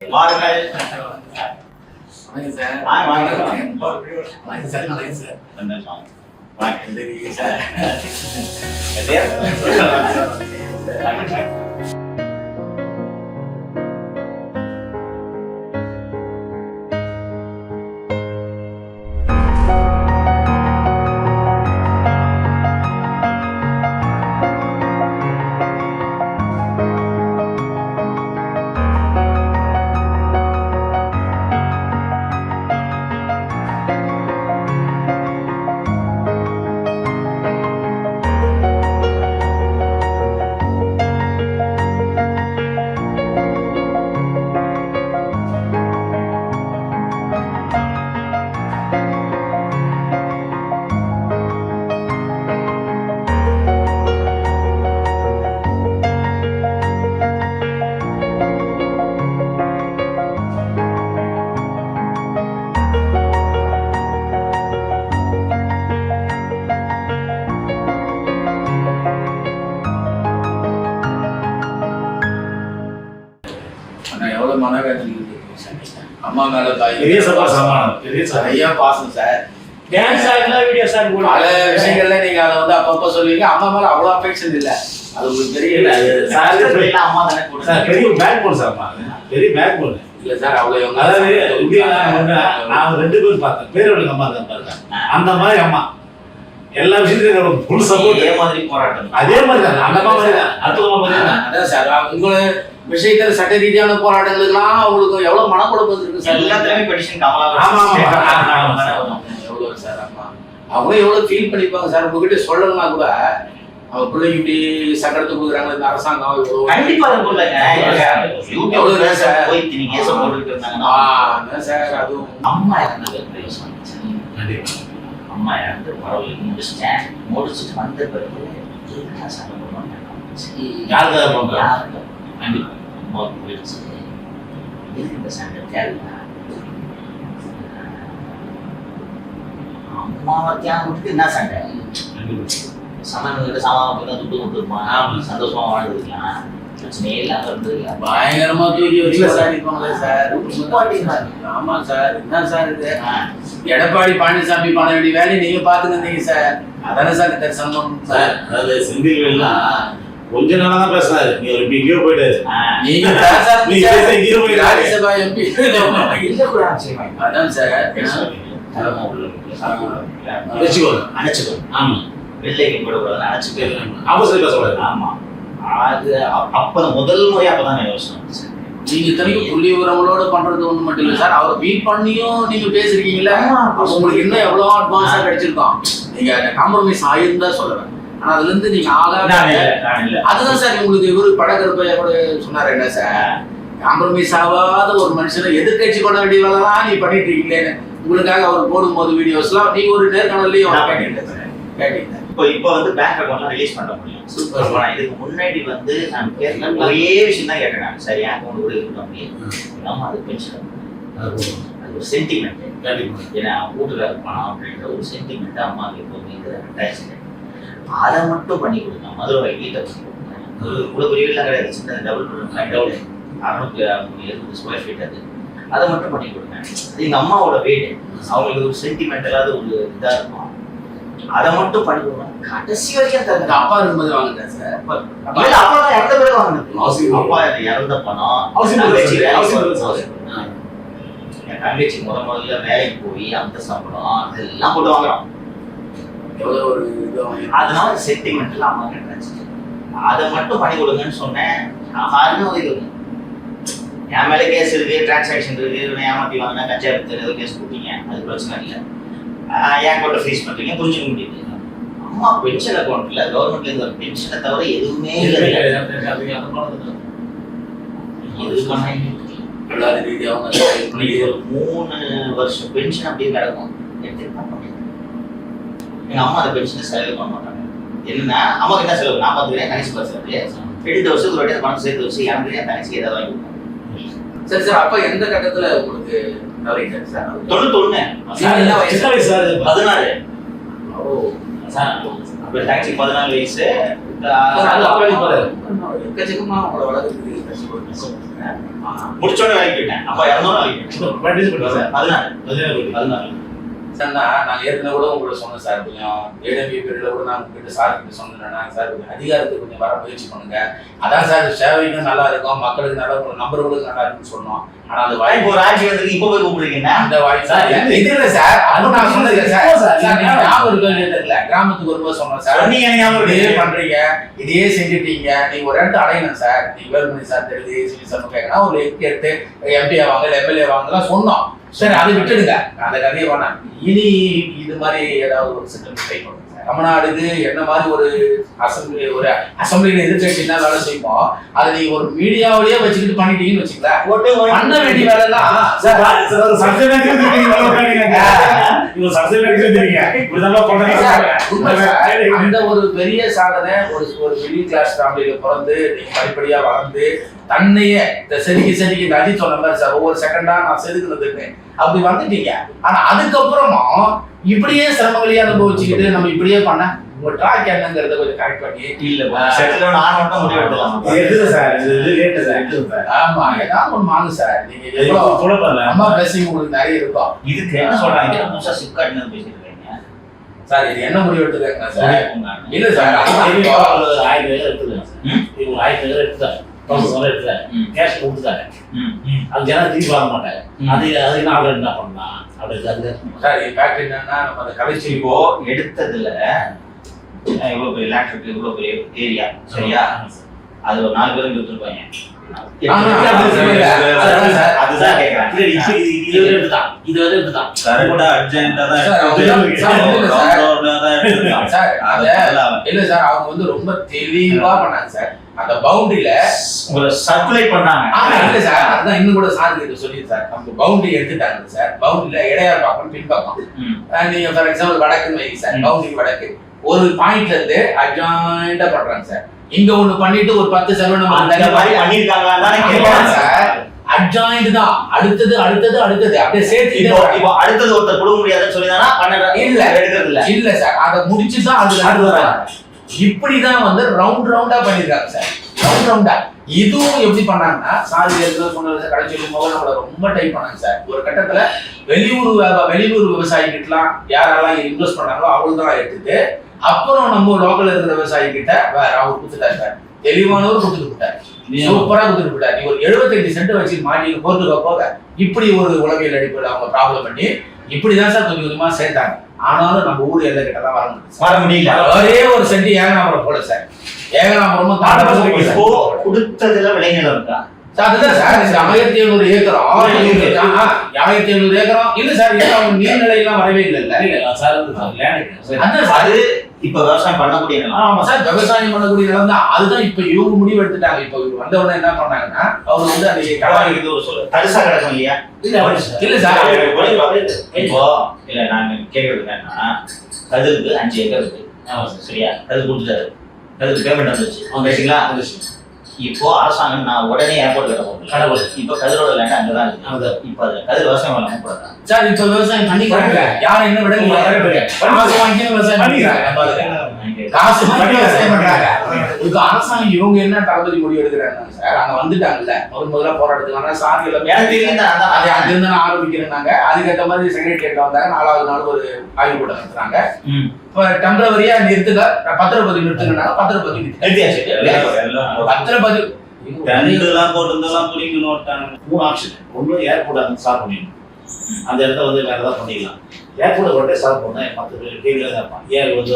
வாருங்கள். வணக்கம் சார். வணக்கம் சார். வணக்கம் சார். சந்தோஷம். சார். எவ்வளவு மனவேதனை அம்மா மேல பெரிய சமாதானம், பெரிய நிறைய பாசம் சார். டான்ஸ் ஆகல வீடியோ சார் போடு. பல விஷயங்கள்ல நீங்க அதை வந்து அப்பப்ப சொல்லுவீங்க. அம்மா மேல அவ்வளவு அஃபெக்ஷன் இல்ல. அது உங்களுக்கு தெரியல. சார் எல்லாம் அம்மா தானே போடு சார். பெரிய பேக் போடு சார். பெரிய பேக் போடு. இல்ல சார் அவ்வளவு அதாவது நான் ரெண்டு பேரும் பார்த்தேன். பேரோட அம்மா தான் பாருங்க. அந்த மாதிரி அம்மா எல்லா விஷயத்துக்கும் ஃபுல் சப்போர்ட். அதே மாதிரி போராட்டம். அதே மாதிரி தான். அந்த மாதிரி தான். அற்புதமா பாருங்க. அதான் சார் உங்களை விஷயத்துல சட்ட ரீதியான போராட்டங்களுக்குலாம் அவங்களுக்கு எவ்வளவு மனக்குழப்பம் இருக்கு சார். எல்லாத்துலயுமே பெட்டிஷன் கமலா எவ்வளவு சார். ஆமா அவங்க எவ்வளவு ஃபீல் பண்ணிப்பாங்க சார். உங்ககிட்ட சொல்லணும்னா கூட அவங்க பிள்ளைக்கு இப்படி சக்கரத்தை கொடுக்குறாங்க இந்த அரசாங்கம். கண்டிப்பா அது போடலங்க. யூடியூப்ல சார் போய் நீங்க போட்டுட்டு இருந்தாங்க சார். அதுவும் அம்மா இறந்தது அம்மா இறந்து பரவாயில்ல முடிச்சிட்டேன். முடிச்சுட்டு வந்த பிறகு சண்டை போடுவாங்க. யாருக்காக பண்றாங்க? கண்டிப்பா அம்மாவுக்கு போயிடுச்சு. இந்த சண்டை தேவை அம்மாவை தியானம் விட்டுட்டு என்ன சண்டை? சமன்கிட்ட சமாதானம் தான் துட்டு கொடுத்துருமா சந்தோஷமா வாழ்ந்துருக்கலாம். பிரச்சனையே இல்லாம இருந்துருக்கலாம். பயங்கரமா தூக்கி வச்சு விசாரிப்பாங்களே சார். ஆமா சார். என்ன சார் இது? எடப்பாடி பழனிசாமி பண்ண வேண்டிய வேலையை நீங்க பாத்துக்கிட்டீங்க சார். அதானே சார் தரிசனம் சார். அதாவது செந்தில்வேல்லாம் கொஞ்ச நாளா தான் பேசுறாரு. நீ ஒரு எங்கேயோ போயிட்டாரு. நீங்க ராஜ்யசபா எம்பி அதான் சார். அணைச்சுக்கோ. ஆமா வெள்ளைக்கு போடக்கூடாது. அணைச்சுக்கோ. ஆப்போசிட் பேசக்கூடாது. ஆமா அது அப்பதான் முதல் முறையா அப்பதான் யோசனை. நீங்க இத்தனைக்கும் புள்ளி உரங்களோட பண்றது ஒண்ணு மட்டும் இல்ல சார். அவர் மீட் பண்ணியும் நீங்க பேசுறீங்கல்ல. உங்களுக்கு இன்னும் எவ்வளவு அட்வான்ஸா கிடைச்சிருக்கோம். நீங்க காம்ப்ரமைஸ் ஆயிருந்தா சொல்லுவேன். ஆனா அதுல இருந்து நீங்க அதுதான் சார் உங்களுக்கு இவரு படகருப்பைய கூட சொன்னாரு. என்ன சார் காம்ப்ரமைஸ் ஆகாத ஒரு மனுஷனை எதிர்கட்சி பண்ண வேண்டிய வேலைதான் நீ பண்ணிட்டு இருக்கீங்களேன்னு உங்களுக்காக அவர் போடும்போது வீடியோஸ்லாம் நீங்க ஒரு நேர்காணலையும் கேட்டீங்க. இப்போ வந்து பேங்க் அக்கௌண்ட்லாம் ரிலீஸ் பண்ண முடியும். சூப்பர். இதுக்கு முன்னாடி வந்து நான் கேட்கல ஒரே விஷயம் தான் கேட்டேன். சரி அக்கௌண்ட் கூட இருக்கணும். ஆமா அது பென்ஷன் அது ஒரு சென்டிமெண்ட். ஏன்னா வீட்டுக்கார பணம் அப்படின்ற ஒரு சென்டிமெண்ட் அம்மாவுக்கு எப்போதுமே அட்டாச்சு. அதை மட்டும் பண்ணி கொடுங்க. மதுரை வீட்டை பண்ணி கொடுங்க. இவ்வளோ பெரிய வீட்டுலாம் கிடையாது. சின்ன டபுள் 670 ஸ்கொயர் ஃபீட் அது. அதை மட்டும் பண்ணி கொடுங்க. அது எங்கள் அம்மாவோட வீடு. அவங்களுக்கு ஒரு சென்டிமெண்டலாவது ஒரு இதாக இருக்கும். அதை மட்டும் பண்ணி கொடுங்க. கடைசி வரைக்கும் தருங்க. அப்பா இருக்கும்போது வாங்கினேன் சார். அப்பா தான் இறந்த பிறகு வாங்கினது. அப்பா இறந்த பணம் என் தங்கச்சி முதல்ல வேலைக்கு போய் அந்த சம்பளம் அதெல்லாம் போட்டு வாங்குறோம். அதனால சென்டிமெண்ட்ல அம்மா கிடைச்சு அதை மட்டும் பண்ணி கொடுங்கன்னு சொன்னேன். யாருமே உதவி என் மேல கேஸ் இருக்கு, டிரான்சாக்ஷன் இருக்கு, ஏமாத்தி வாங்கினா கச்சா ஏதோ கேஸ் கொடுத்தீங்க, அது பிரச்சனை இல்லை. என் அக்கௌண்ட்டை ஃப்ரீஸ் பண்றீங்க, புரிஞ்சுக்க முடியுது. அம்மா பென்ஷன் அக்கௌண்ட்ல கவர்மெண்ட்ல இருந்து ஒரு பென்ஷனை தவிர எதுவுமே இல்லை. ஒரு 3 வருஷம் பென்ஷன் அப்படியே கிடக்கும். எங்க அம்மா அந்த பென்ஷனை செலவு பண்ண மாட்டாங்க. என்னன்னா அம்மாக்கு என்ன செலவு நான் பார்த்துக்கிறேன். தனிச்சு பார்த்து 2 வருஷத்துக்கு ஒரு பணம் சேர்த்து வச்சு எனக்கு என் தனிச்சு ஏதாவது வாங்கி கொடுப்பேன். சரி சார். அப்ப எந்த கட்டத்துல உங்களுக்கு 91 16 அப்ப தங்கச்சி 14 வயசு. எக்கச்சக்கமா உங்களை வளர்க்குறது முடிச்சோட வேலைக்கு போயிட்டேன். அப்ப 200 வேலைக்கு போயிட்டேன். practice பண்ணுங்க சார். 14 சார்னா நான் ஏற்கனவே கூட உங்களுக்கு சொன்னேன் சார், கொஞ்சம் ஏடபிள்யூ பீரியட்ல கூட நான் உங்ககிட்ட சார் கிட்ட சொன்னேன்னா சார் கொஞ்சம் அதிகாரத்துக்கு கொஞ்சம் வர முயற்சி பண்ணுங்க. அதான் சார் சேவைக்கும் நல்லா இருக்கும், மக்களுக்கு நல்லா இருக்கும், நம்பர்களுக்கு நல்லா இருக்கும்னு சொன்னோம். ஆனா அந்த இப்போ ஒரு ஆட்சி வந்து இப்போ போய் கூப்பிடுறீங்க. அந்த வாய்ப்பு சார் இது இல்ல சார், அது நான் சொன்னது சார். சார் நீங்க ஞாபகம் இருக்குன்னு தெரியல, கிராமத்துக்கு வரும்போது சொன்னேன் சார். நீங்க ஞாபகம் இதே பண்றீங்க, இதையே செஞ்சுட்டீங்க, நீங்க ஒரு இடத்த அடையணும் சார். நீங்க வேலுமணி சார் தெரியுது, சிவி சார் கேட்கணும், ஒரு எடுத்து எம்பி ஆவாங்க எம்எல்ஏ ஆவாங்கலாம் சொன்னோம். சரி அதை விட்டுடுங்க, அந்த கதையை வேணாம். இனி இது மாதிரி ஏதாவது ஒரு சிஸ்டம் ட்ரை பண்ணுங்க. தமிழ்நாடுக்கு என்ன மாதிரி ஒரு அசம்பிளியில எதிர்கட்சினா வேலை செய்வோம், அதை நீங்க ஒரு மீடியாவிலேயே வச்சுக்கிட்டு பண்ணிட்டீங்கன்னு வச்சுக்கலாம். பண்ண வேண்டிய வேலை எல்லாம் அந்த ஒரு பெரிய சாதனை. ஒரு மிடில் கிளாஸ் ஃபேமிலியில பிறந்து நீங்க படிப்படியா வளர்ந்து தன்னையே இந்த செதுக்கி இந்த அடி சொன்ன மாதிரி சார், ஒவ்வொரு செகண்டா நான் செதுக்குனதுன்னு அப்படி வந்துட்டீங்க. ஆனா அதுக்கப்புறமா இப்படியே சிரமங்களையே அனுபவிச்சுக்கிட்டு நம்ம இப்படியே பண்ண உங்க ட்ராக் என்னங்கிறத கொஞ்சம் கரெக்ட் பண்ணி இல்ல செட்டில் நான் மட்டும் முடிவு எடுக்கலாம். எது சார் இது லேட் சார். ஆமா ஏதாவது ஒன்று வாங்க சார். நீங்க எவ்வளவு கூட பண்ணல அம்மா பிளஸிங் உங்களுக்கு நிறைய இருக்கும். இதுக்கு என்ன சொல்றாங்க, புதுசா சிப்கார்ட்னு பேசிட்டு இருக்கீங்க சார். இது என்ன முடிவு எடுத்துக்கங்க சார்? இல்ல சார் 1000 எடுத்துக்கலாம். இவங்க 1000 எடுத்துட்டாங்க, 1000 எடுத்துட்டாங்க, கேஷ் கொடுத்துட்டாங்க. அது ஜனம் திருப்பி வாங்க மாட்டாங்க. அது நான் என்ன பண்ணலாம் அப்படி சார். ஃபேக்ட் என்னன்னா நம்ம அந்த கலைச்சி இப்போ எடுத்ததுல இவ்வளவு பெரிய லேண்ட் இருக்கு, இவ்வளவு பெரிய ஏரியா சரியா, அது ஒரு 4 பேரும் கொடுத்துருப்பாங்க. அதுதான் கேட்கறேன். இது எடுத்துதான் கரெக்டா அர்ஜென்ட்டா தான் இல்ல சார். அவங்க வந்து ரொம்ப தெளிவா பண்ணாங்க சார். அந்த பவுண்டரியில உங்களை சர்க்குலேட் பண்ணாங்க. இல்ல சார், அதான் இன்னும் கூட சார் கிட்ட சொல்லி சார், நம்ம பவுண்டரி எடுத்துட்டாங்க சார். பவுண்டரியில இடையார் பக்கம் பின்பக்கம் நீங்க ஃபார் எக்ஸாம்பிள் வடக்குன்னு வைங்க சார். பவுண்டரி வடக்கு ஒரு பாயிண்ட்ல இருந்து அட்ஜாயிண்டா பண்றாங்க சார். இங்க ஒண்ணு பண்ணிட்டு ஒரு 10 செலவு பண்ணிருக்காங்களா சார். அட்ஜாயிண்ட் தான், அடுத்தது அப்படியே சேர்த்து. இப்போ அடுத்தது ஒருத்தர் கொடுக்க முடியாதுன்னு சொல்லிதானா இல்ல எடுக்கிறது இல்ல. இல்ல சார், அதை முடிச்சுதான் அது இப்படிதான் வந்து ரவுண்டா பண்ணிருக்காங்க சார். ரவுண்டா இதுவும் எப்படி பண்ணாங்கன்னா சார் ஏற்கனவே சொன்னது கடைசி நம்மள ரொம்ப டைப் பண்ணாங்க சார். ஒரு கட்டத்துல வெளியூர் விவசாயிகிட்டலாம் யாரெல்லாம் இன்வெஸ்ட் பண்ணாங்களோ அவங்களும் எடுத்துட்டு அப்புறம் நம்ம லோக்கல்ல இருக்கிற விவசாயி கிட்ட வேற அவர் கொடுத்துட்டாரு சார். தெளிவானவர் கொடுத்துட்டு விட்டார், சூப்பரா கொடுத்துட்டு விட்டார். நீ ஒரு 75 சென்ட் வச்சு மாட்டி போட்டுக்க போக இப்படி ஒரு உளவியல் அடிப்படையில் அவங்க ப்ராப்ளம் பண்ணி இப்படிதான் சார் கொஞ்சம் கொஞ்சமா சேர்த்தாங்க. ஆனாலும் நம்ம ஊர் எல்லை கிட்ட தான் வர முடியல. ஒரே ஒரு சென்ட் ஏகனாபுரம் போல சார். ஏகனாபுரமும் கொடுத்ததுல விளைநிலம் இருக்கா? அதுதான் சார் 1700 ஏக்கரம் 1700 ஏக்கரம் இல்ல சார். நீர்நிலை எல்லாம் வரவே இல்ல சார். அதான் சார் இப்ப விவசாயம் பண்ணக்கூடிய நிலம். ஆமா சார், விவசாயம் பண்ணக்கூடிய நிலம் தான். அதுதான் இப்ப இவங்க முடிவு எடுத்துட்டாங்க. இப்ப வந்த உடனே என்ன பண்ணாங்கன்னா அவங்க வந்து அந்த தரிசா கிடக்கும் இல்லையா? இல்ல சார். இப்போ இல்ல நான் கேட்கறது என்னன்னா, கதிருக்கு 5 ஏக்கர் இருக்கு சரியா, கதிர் கொடுத்துட்டாரு, கதிருக்கு பேமெண்ட் வந்துச்சு அவங்க கேட்டீங்களா? இப்போ அரசாங்கம் நான் உடனே ஏர்போர்ட் கட்ட போறேன். இப்ப கதிரோட லேண்ட் அங்கதான் இருக்கு. இப்ப அது கதிர் விவசாயம் பண்ண போறாங்க சார். இப்ப விவசாயம் பண்ணிக்கிறாங்க, யாரும் என்ன விட காசு வாங்கி விவசாயம் பண்ணிக்கிறாங்க. காசு வாங்கி விவசாயம் பண்றாங்க. இப்ப அரசாங்கம் இவங்க என்ன தளபதி முடிவு எடுக்கிறாங்க சார்? அங்க வந்துட்டாங்கல்ல முதல்ல போராட்டத்துக்கான சார்பில் அங்கிருந்து ஆரம்பிக்கிறாங்க. அதுக்கேற்ற மாதிரி செக்ரட்டரியேட்ல வந்தாங்க. 4வது நாள் ஒரு ஆய்வு கூட்டம் நடத்துறாங்க. இப்ப டெம்பரவரியா நிறுத்துக்க பத்திரப்பதிவு நிறுத்துனாங்க. பத்திரப்பதிவு நிறுத்தியாச்சு. பத்திரப்பதிவு 3 ஆப்ஷன். ஒன்று ஏர்போர்ட் அங்கே ஸ்டார்ட் பண்ணிடணும், அந்த இடத்த வந்து வேற ஏதாவது பண்ணிக்கலாம். ஏர்போர்ட் உடனே ஸ்டார்ட் பண்ணேன். மற்ற கேள்வியில தான் இருப்பான். ஏன் வந்து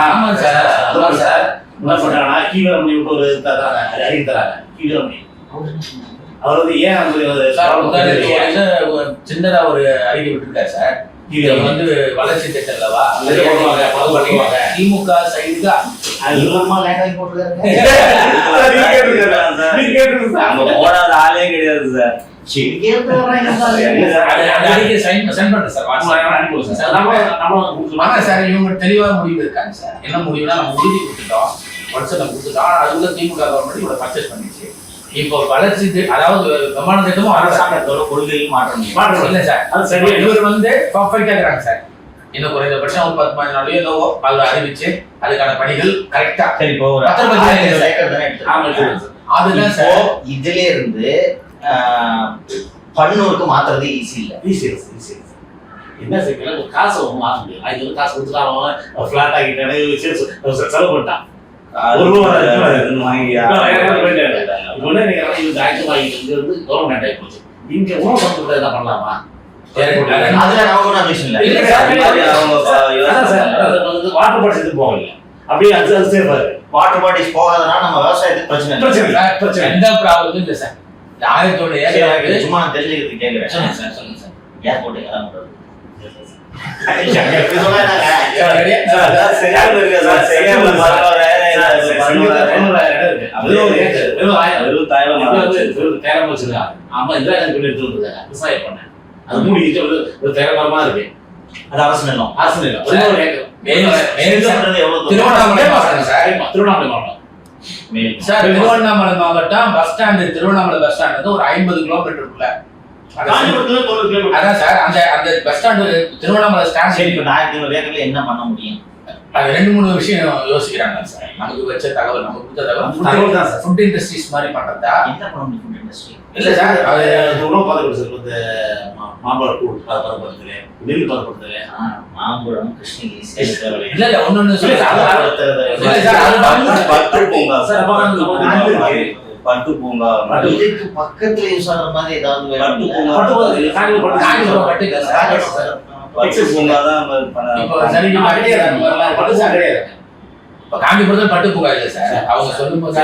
ஆமா சார். அதான் சார் என்ன பண்றாங்கன்னா கீழமணி விட்டு ஒரு அறிக்கை தராங்க. கீழமணி அவர் வந்து ஏன் சின்னதா ஒரு அறிக்கை விட்டுருக்காரு சார். இது வந்து வளர்ச்சி திட்டம்லவா திமுக சைடுதா போடாத ஆளே கிடையாது சார். இவங்க தெளிவா முடிவு இருக்காங்க சார். என்ன முடிவுனா நம்ம உறுதி கொடுத்துட்டோம், வாட்ஸ்அப்ல கொடுத்துட்டோம். அதுக்குள்ள திமுக கவர்மெண்ட் இவ்வளவு பர்ச்சேஸ் பண்ணிச்சு. இப்போ வளர்ச்சி அதாவது விமான திட்டமும் அரசாங்கத்தோட கொள்கையும் மாற்றம் இல்லை சார். அது சரி, இவர் வந்து பர்ஃபெக்டா இருக்கிறாங்க சார். இன்னும் குறைந்தபட்சம் ஒரு 10-15 நாளையோ என்னவோ அது அறிவிச்சு அதுக்கான பணிகள் கரெக்டா. சரி, இப்போ அதுதான் இப்போ சார். இதுல இருந்து பன்னூருக்கு மாத்துறது ஈஸி இல்ல. ஈஸி என்ன செய்யலாம், ஒரு காசை மாற்ற முடியும். அது வந்து காசு கொடுத்துட்டான், ஃபிளாட் ஆகிட்டானே, செலவு பண்ணிட்டான். ஒரு ரூபா வாங்கி ஒண்ணு நீங்க ஆக்டிவ் ஆகிட்டு வந்து கவர்மெண்ட் ஆகி போச்சு. இங்க உணவு சம்பந்தத்தை என்ன பண்ணலாமா? அதுல நமக்கு ஒன்றும் விஷயம் இல்லை. இல்ல சார், வாட்டர் பாட்டில் எடுத்து போகல, அப்படியே அது சேஃபா இருக்கு. வாட்டர் பாட்டிஸ் போகாதனால நம்ம விவசாயத்துக்கு பிரச்சனை இல்லை. பிரச்சனை எந்த ப்ராப்ளமும் இல்லை சார். ஆயிரத்தோட ஏக்கர் சும்மா நான் தெரிஞ்சுக்கிறதுக்கு கேட்கிறேன். சொல்லுங்க சார். ஏர்போர்ட் எல்லாம் பண்றது விவசாயம் பண்ணேன், அது மூடிக்கிட்டு ஒரு தேரமா இருக்கு. அது அரசு நிலம். அரசு நிலம் திருவண்ணாமலை மாவட்டம் சார். திருவண்ணாமலை மாவட்டம் சார், திருவண்ணாமலை மாவட்டம் bus stand, Tiruvannamalai bus stand ஒரு 50 கிலோமீட்டருக்குள்ள. அதான் சார், அந்த அந்த பஸ் ஸ்டாண்டு திருவண்ணாமலை ஸ்டாண்ட். இப்போ 1500 ஏக்கர்ல என்ன பண்ண முடியும்? அது 2-3 விஷயம் யோசிக்கிறாங்க சார். நமக்கு வச்ச தகவல், நமக்கு கொடுத்த தகவல் தான் சார். ஃபுட் இண்டஸ்ட்ரீஸ் மாதிரி பண்றதா? என்ன பண்ண முடியும் ஃபுட் இண்டஸ்ட்ரி? இல்ல சார், அது உணவு பதப்படுத்துறது, இந்த மாம்பழம் கூழ் பதப்படுத்துறது, நெல் பதப்படுத்துறது, மாம்பழம், கிருஷ்ணகிரி, சேலம். இல்ல இல்ல ஒண்ணு சொல்லி பட்டு பூங்கா இதுக்கு பக்கத்துல யூஸ் ஆகுற மாதிரி ஏதாவது பட்டு பூங்கா பட்டு பூங்கா தான் காஞ்சிபுரத்துல பட்டு பூங்கா இல்ல சார். அவங்க சொல்லும் போது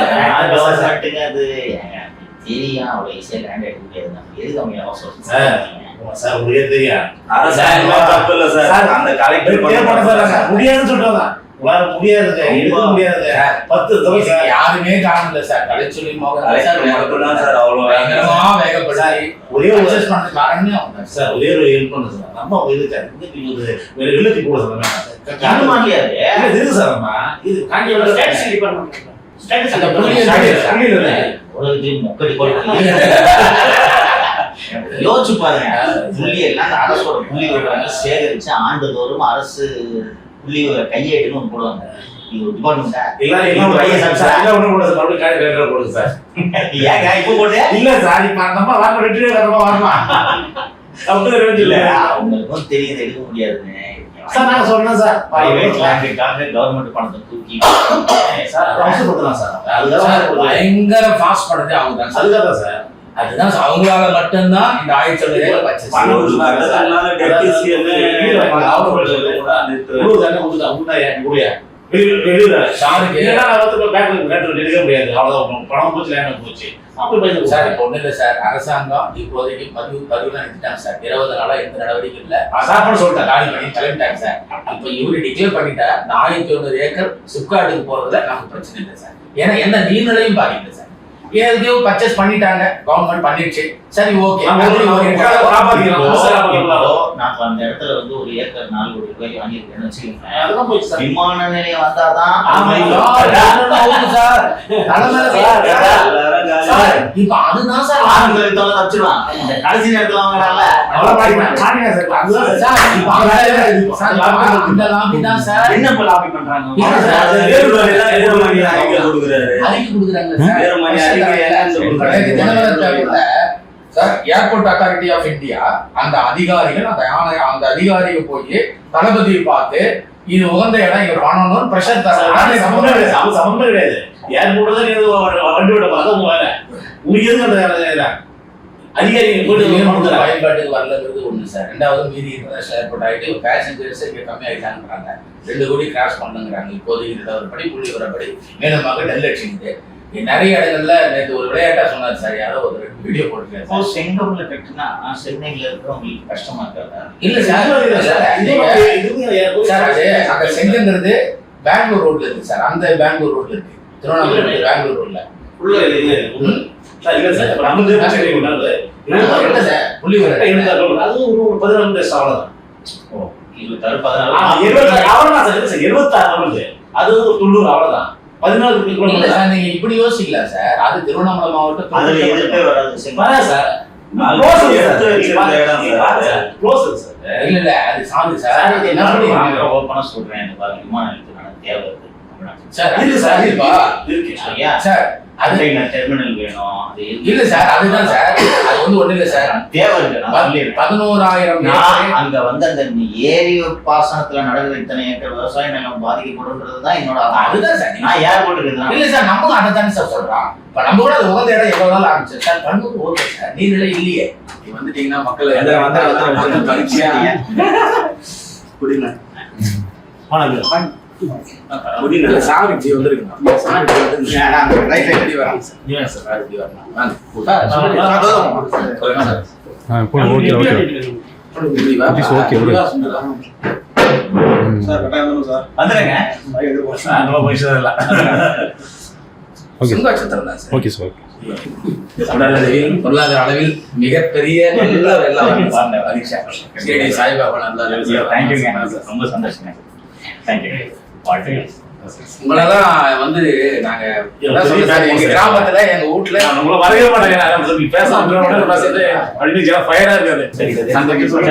கவர்மெண்ட்டுங்க அது தெரியும், அவ்வளவு ஈஸியா லேண்ட் எடுக்க முடியாது. நம்ம எதுக்கு அவங்க அவசரம் சார் உங்களுக்கே தெரியும். தப்பு இல்ல சார், அந்த கலெக்டர் முடியாதுன்னு சொல்றாங்க. முடியாது, எடுக்க முடியாது. 10 தடவை யாருமே காணல சார். கலைச்சொல்லி சார் அவ்வளவு வேகப்படாது. ஒரே ஒரு காரணமே சார், ஒரே ஒரு ஹெல்ப் பண்ண சார். நம்ம வெள்ளத்தி கூட இருக்கு சார். நம்ம இது யோசிச்சு பாருங்க. புள்ளி எல்லாம் அரசோட புள்ளி விவரங்களை சேகரிச்சு ஆண்டுதோறும் அரசு புள்ளி விவர கையேட்டுன்னு ஒன்று போடுவாங்க. இது ஒரு டிபார்ட்மெண்ட். ஏங்க இப்போ போட்டு இல்ல சார், இப்ப அந்த அம்மா வரணும், வெற்றி வரணுமா? இல்ல அவங்களுக்கும் தெரியுது எடுக்க முடியாதுன்னு சார். நான் சொன்னேன் சார், கவர்மெண்ட் பணத்தை தூக்கி அவசரப்படுத்தலாம் சார். அதுதான் பயங்கர ஃபாஸ்ட் பண்ணது அவங்க தான் சார். அதுதான் சார், அதுதான் அவங்களால மட்டும்தான் இந்த ஆயுள் அரசாங்கம் இப்போதைக்கு பதிவு நிறுத்திட்டாங்க சார். 20 நாளா எந்த நடவடிக்கை இல்ல. சாப்பாடு சொல்லிட்டேன், காலி பண்ணி கிளம்பிட்டாங்க சார். இப்ப இவரு டிக்ளேர் பண்ணிட்டா 1100 ஏக்கர் சிப்காட்டுக்கு போறதுல நமக்கு பிரச்சனை இல்லை சார். ஏன்னா எந்த நீர்நிலையும் பாதிக்கல சார். ஏதோ பர்ச்சேஸ் பண்ணிட்டாங்க, கவர்மெண்ட் பண்ணிடுச்சு, சரி ஓகே. அந்த இடத்துல வந்து ஒரு ஏக்கர் 4 கோடி ரூபாய் வாங்கியிருக்கேன்னு வச்சுக்கோங்க. விமான நிலையம் வந்தாதான் இப்ப அதுதான் சார் தப்பிச்சிருவான். இந்த கடைசி நேரத்துல வாங்கினால என்ன லாபி பண்றாங்க? ஏர்போர்ட் அத்தாரிட்டி ஆஃப் இந்தியா அந்த அதிகாரிகள் அந்த அதிகாரிகள் போய் தளபதியை பார்த்து இது உகந்த இடம் இங்க பண்ணணும்னு பிரஷர் தர சம்பந்தம் கிடையாது. ஏர்போர்ட் தான் வண்டி விட பார்த்தா வேலை உங்களுக்கு அந்த அதிகாரிகள் பயன்பாட்டுக்கு வரலங்கிறது ஒண்ணு சார். 2வது மீதி இன்டர்நேஷனல் ஏர்போர்ட் ஆகிட்டு பேசஞ்சர்ஸ் இங்க கம்மியாயிட்டாங்கிறாங்க. 2 கோடி கிராஸ் பண்ணுங்கிறாங்க. இப்போதைக்கு படி புள்ளி வரப்படி மேலுமாக நெல்லட்சிக்குது. நிறைய இடங்கள்ல நேற்று ஒரு விளையாட்டா சொன்னார் சார். யாரோ ஒரு வீடியோ போட்டுருக்காரு. செங்கம்ல கட்டுனா சென்னையில இருக்கிறவங்களுக்கு கஷ்டமா இருக்காதா? இல்ல சார், அங்க செங்கங்கிறது பெங்களூர் ரோட்ல இருக்கு சார். அந்த பெங்களூர் ரோட்ல இருக்கு, திருவண்ணாமலை பெங்களூர் ரோட்ல புள்ளி வர அது ஒரு 14 டேஸ் அவ்வளவுதான். 76 அது 90 அவ்வளவுதான். 14 நீங்க இப்படி யோசிக்கலாம் சார். அது திருவண்ணாமலை மாவட்டம் அதுல எதுக்கே வராது சார். இல்ல இல்ல அது சாமி சார். என்ன பண்ணி ஓபனா சொல்றேன், பாருங்க விமான நிலையத்துக்கான தேவை இருக்கு. சார் இல்ல சார் இல்லப்பா ஐயா சார் அது டெர்மினல் வேணும் அது இல்ல சார் அதுதான் சார் அது வந்து ஒண்ணு இல்ல சார் தேவை இருக்கு நான் சொல்லிடுறேன். 11,000 நான் அங்க வந்து அந்த ஏரி பாசனத்துல நடக்கிற இத்தனை ஏக்கர் விவசாய நிலம் பாதிக்கப்படுன்றதுதான் என்னோட ஆதங்கம். அதுதான் சார் நான் யார் போட்டுக்கிறேன் இல்ல சார் நம்மளும் அதை தானே சார் சொல்றோம். இப்ப நம்ம கூட அது உகந்த இடம் எவ்வளவு நாள் ஆரம்பிச்சு சார் பண்ணுறது ஓகே சார் நீர்நிலை இல்லையே நீ வந்துட்டீங்கன்னா மக்கள் பரீட்சையா குடிங்க இல்ல சாமிஜி வந்துருக்குங்க சாமிஜி வந்து ரைட் ரெடி வரலாம் சார் நீங்க சார் ரெடி வரலாம் சார் கட்டாயம் வந்துடும் சார் வந்துடுங்க நம்ம பைசா இல்ல சிங்காட்சத்திரம் தான் சார் ஓகே சார் பொருளாதார அளவில் மிகப்பெரிய நல்ல வெள்ளம் பரீட்சா ஸ்ரீ சாய்பாபா நல்லா தேங்க்யூங்க ரொம்ப சந்தோஷங்க தேங்க்யூ வாழ்த்துக்கள் உங்களெல்லாம் வந்து நாங்க என்ன சொல்றது சார், எங்க கிராமத்துல எங்க வீட்டுல நான் உங்களை வரவே மாட்டேங்க நீ பேசாம பேசுறது அப்படின்னு ஃபயரா இருக்காது சரி தேங்க்யூ சார்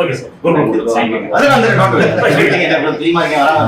ஓகே சார் அது வந்து 3 மார்க்கே வராங்க